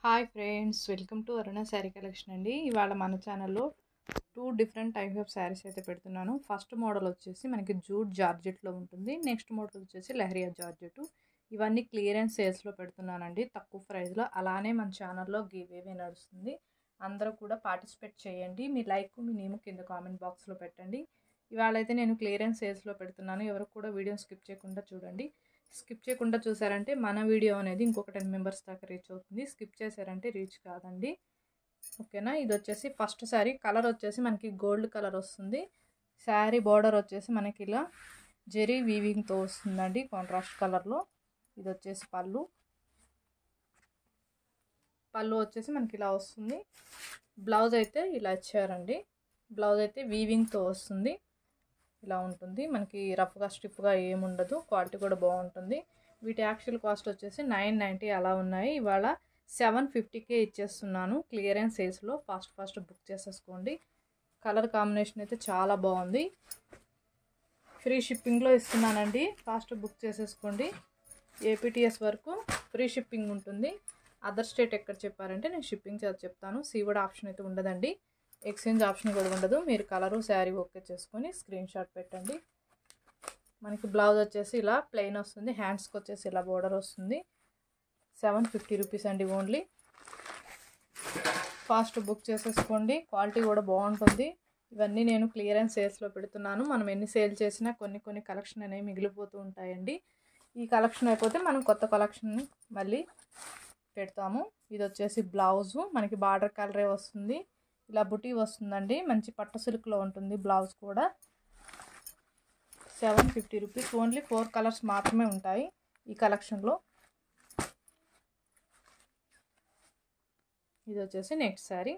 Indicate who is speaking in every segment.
Speaker 1: Hi friends, welcome to Aruna sari collection అండి. ఇవాళ మన ఛానల్లో 2 డిఫరెంట్ టైప్స్ ఆఫ్ శారీస్ అయితే పెడుతున్నాను. ఫస్ట్ మోడల్ వచ్చేసి మనకి జూట్ జార్జెట్లో ఉంటుంది. నెక్స్ట్ మోడల్ వచ్చేసి లెహరియా జార్జెట్. ఇవన్నీ క్లియరెన్స్ సేల్స్లో పెడుతున్నానండి, తక్కువ ప్రైస్లో. అలానే మన ఛానల్లో గివ్ అవే నడుస్తుంది. అందరూ కూడా పార్టిసిపేట్ చేయండి. మీ లైక్ మీ నేమ్ కింద కామెంట్ బాక్స్లో పెట్టండి. ఇవాళ అయితే నేను క్లియరెన్స్ సేల్స్లో పెడుతున్నాను. ఎవరు కూడా వీడియోని స్కిప్ చేయకుండా చూడండి. స్కిప్ చేయకుండా చూసారంటే మన వీడియో అనేది ఇంకొక 10 మెంబర్స్ దాకా రీచ్ అవుతుంది. స్కిప్ చేశారంటే రీచ్ కాదండి, ఓకేనా. ఇది వచ్చేసి ఫస్ట్ శారీ. కలర్ వచ్చేసి మనకి గోల్డ్ కలర్ వస్తుంది. శారీ బార్డర్ వచ్చేసి మనకి ఇలా జెరీ వీవింగ్తో వస్తుందండి, కాంట్రాస్ట్ కలర్లో. ఇది వచ్చేసి పళ్ళు వచ్చేసి మనకి ఇలా వస్తుంది. బ్లౌజ్ అయితే ఇలా ఇచ్చారండి. బ్లౌజ్ అయితే వీవింగ్తో వస్తుంది. ఇలా ఉంటుంది. మనకి రఫ్గా స్టిఫ్గా ఏముండదు. క్వాలిటీ కూడా బాగుంటుంది. వీటి యాక్చువల్ కాస్ట్ వచ్చేసి 990 అలా ఉన్నాయి. ఇవాళ 750కే ఇచ్చేస్తున్నాను క్లియరెన్స్ సేల్స్లో. ఫాస్ట్ బుక్ చేసేసుకోండి. కలర్ కాంబినేషన్ అయితే చాలా బాగుంది. ఫ్రీ షిప్పింగ్లో ఇస్తున్నానండి. ఫాస్ట్ బుక్ చేసేసుకోండి. ఏపీటీఎస్ వరకు ఫ్రీ షిప్పింగ్ ఉంటుంది. అదర్ స్టేట్ ఎక్కడ చెప్పారంటే నేను షిప్పింగ్ చార్జ్ చెప్తాను. సీవర్డ్ ఆప్షన్ అయితే ఉండదండి. ఎక్స్చేంజ్ ఆప్షన్ కూడా ఉండదు. మీరు కలరు శారీ ఓకే చేసుకొని స్క్రీన్ షాట్ పెట్టండి. మనకి బ్లౌజ్ వచ్చేసి ఇలా ప్లెయిన్ వస్తుంది. హ్యాండ్స్కి వచ్చేసి ఇలా బోర్డర్ వస్తుంది. 750 రూపీస్ అండి ఓన్లీ. ఫాస్ట్ బుక్ చేసేసుకోండి. క్వాలిటీ కూడా బాగుంటుంది. ఇవన్నీ నేను క్లియరెన్స్ సేల్స్లో పెడుతున్నాను. మనం ఎన్ని సేల్ చేసినా కొన్ని కలెక్షన్ అనేవి మిగిలిపోతూ ఉంటాయండి. ఈ కలెక్షన్ అయిపోతే మనం కొత్త కలెక్షన్ మళ్ళీ పెడతాము. ఇది వచ్చేసి బ్లౌజు మనకి బార్డర్ కలరే వస్తుంది. ఇలా బుటీ వస్తుందండి. మంచి పట్టు సిల్క్లో ఉంటుంది. బ్లౌజ్ కూడా 750 రూపీస్. ఓన్లీ 4 కలర్స్ మాత్రమే ఉంటాయి ఈ కలెక్షన్లో. ఇది వచ్చేసి నెక్స్ట్ శారీ.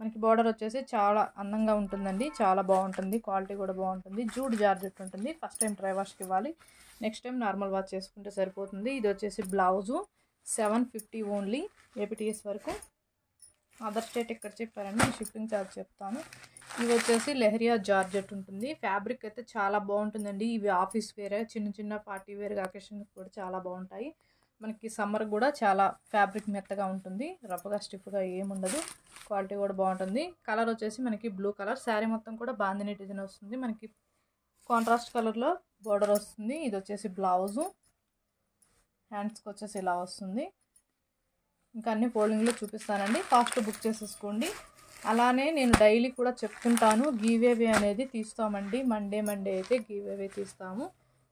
Speaker 1: మనకి బార్డర్ వచ్చేసి చాలా అందంగా ఉంటుందండి. చాలా బాగుంటుంది. క్వాలిటీ కూడా బాగుంటుంది. జూట్ జార్జెట్ ఉంటుంది. ఫస్ట్ టైం డ్రై వాష్కి ఇవ్వాలి. నెక్స్ట్ టైం నార్మల్ వాష్ చేసుకుంటే సరిపోతుంది. ఇది వచ్చేసి బ్లౌజు 750 ఓన్లీ ఏపీటీఎస్ వరకు. అదర్ స్టేట్ ఎక్కడ చెప్పారండి నేను షిప్పింగ్ ఛార్జ్ చెప్తాను. ఇవి వచ్చేసి లెహరియా జార్జెట్ ఉంటుంది. ఫ్యాబ్రిక్ అయితే చాలా బాగుంటుందండి. ఇవి ఆఫీస్ వేరే, చిన్న పార్టీ వేర్ అకేషన్కి కూడా చాలా బాగుంటాయి. మనకి సమ్మర్ కూడా చాలా ఫ్యాబ్రిక్ మెత్తగా ఉంటుంది. రఫ్గా స్టిఫ్గా ఏముండదు. క్వాలిటీ కూడా బాగుంటుంది. కలర్ వచ్చేసి మనకి బ్లూ కలర్. శారీ మొత్తం కూడా బాందిని డిజైన్ వస్తుంది. మనకి కాంట్రాస్ట్ కలర్లో బార్డర్ వస్తుంది. ఇది వచ్చేసి బ్లౌజు. హ్యాండ్స్కి వచ్చేసి ఇలా వస్తుంది. ఇంకా అన్ని ఫోల్డింగ్లో చూపిస్తానండి. ఫాస్ట్ బుక్ చేసేసుకోండి. అలానే నేను డైలీ కూడా చెప్తుంటాను, గివ్ అవే అనేది తీస్తామండి. మండే అయితే గివ్ అవే తీస్తాము.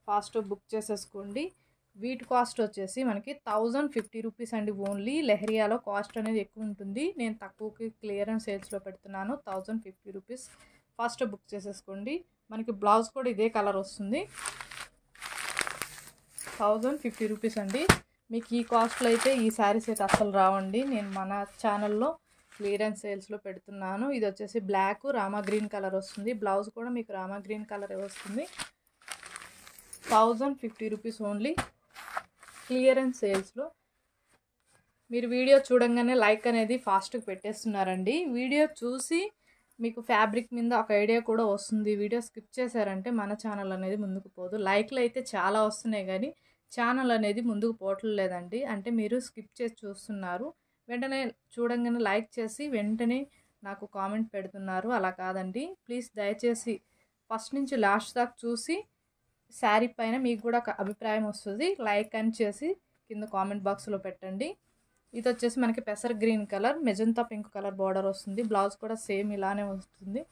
Speaker 1: ఫాస్ట్ బుక్ చేసేసుకోండి. వీటి కాస్ట్ వచ్చేసి మనకి 1050 రూపీస్ అండి ఓన్లీ. లెహరియాలో కాస్ట్ అనేది ఎక్కువ ఉంటుంది. నేను తక్కువకి క్లియరెన్స్ సేల్స్లో పెడుతున్నాను. 1050 రూపీస్. ఫాస్ట్ బుక్ చేసేసుకోండి. మనకి బ్లౌజ్ కూడా ఇదే కలర్ వస్తుంది. 1050 రూపీస్ అండి. మీకు ఈ కాస్ట్లో అయితే ఈ శారీస్ అయితే అస్సలు రావండి. నేను మన ఛానల్లో క్లియరెన్స్ సేల్స్లో పెడుతున్నాను. ఇది వచ్చేసి బ్లాక్ రామా గ్రీన్ కలర్ వస్తుంది. బ్లౌజ్ కూడా మీకు రామా గ్రీన్ కలర్ వస్తుంది. 1050 రూపీస్ ఓన్లీ క్లియరెన్స్ సేల్స్లో. మీరు వీడియో చూడంగానే లైక్ అనేది ఫాస్ట్గా పెట్టేస్తున్నారండి. వీడియో చూసి మీకు ఫ్యాబ్రిక్ మీద ఒక ఐడియా కూడా వస్తుంది. వీడియో స్కిప్ చేశారంటే మన ఛానల్ అనేది ముందుకు పోదు. లైక్లు అయితే చాలా వస్తున్నాయి కానీ ఛానల్ అనేది ముందుకు పోవట్లేదండి. అంటే మీరు స్కిప్ చేసి చూస్తున్నారు. వెంటనే చూడంగానే లైక్ చేసి వెంటనే నాకు కామెంట్ పెడుతున్నారు. అలా కాదండి. ప్లీజ్ దయచేసి ఫస్ట్ నుంచి లాస్ట్ దాకా చూసి శారీ పైన మీకు కూడా ఒక అభిప్రాయం వస్తుంది. లైక్ అని చేసి కింద కామెంట్ బాక్స్లో పెట్టండి. ఇది వచ్చేసి మనకి పెసర్ green colour, magenta pink colour border వస్తుంది. బ్లౌజ్ కూడా సేమ్ ఇలానే వస్తుంది.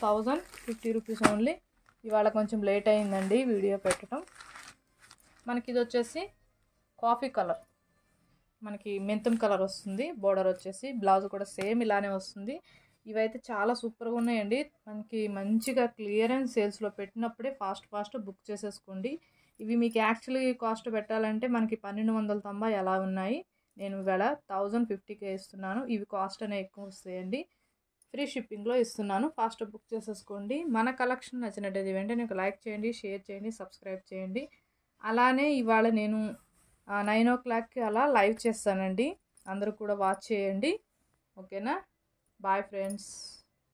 Speaker 1: 1050 రూపీస్ ఓన్లీ. ఇవాళ కొంచెం లేట్ అయిందండి వీడియో పెట్టడం. మనకి ఇది వచ్చేసి కాఫీ కలర్, మనకి మెంతం కలర్ వస్తుంది. బోర్డర్ వచ్చేసి బ్లౌజ్ కూడా సేమ్ ఇలానే వస్తుంది. ఇవైతే చాలా సూపర్గా ఉన్నాయండి. మనకి మంచిగా క్లియరెన్స్ సేల్స్లో పెట్టినప్పుడే ఫాస్ట్ బుక్ చేసేసుకోండి. ఇవి మీకు యాక్చువల్లీ కాస్ట్ పెట్టాలంటే మనకి 1290 అలా ఉన్నాయి. నేను ఇవాళ 1050కే ఇస్తున్నాను. ఇవి కాస్ట్ అనేవి ఎక్కువ వస్తాయండి. ఫ్రీ షిప్పింగ్లో ఇస్తున్నాను. ఫాస్ట్ బుక్ చేసేసుకోండి. మన కలెక్షన్ నచ్చినట్టయితే వెంటనే లైక్ చేయండి, షేర్ చేయండి, సబ్స్క్రైబ్ చేయండి. అలానే ఇవాళ నేను 9 o'clockకి అలా లైవ్ చేస్తానండి. అందరూ కూడా వాచ్ చేయండి, ఓకేనా. Bye friends.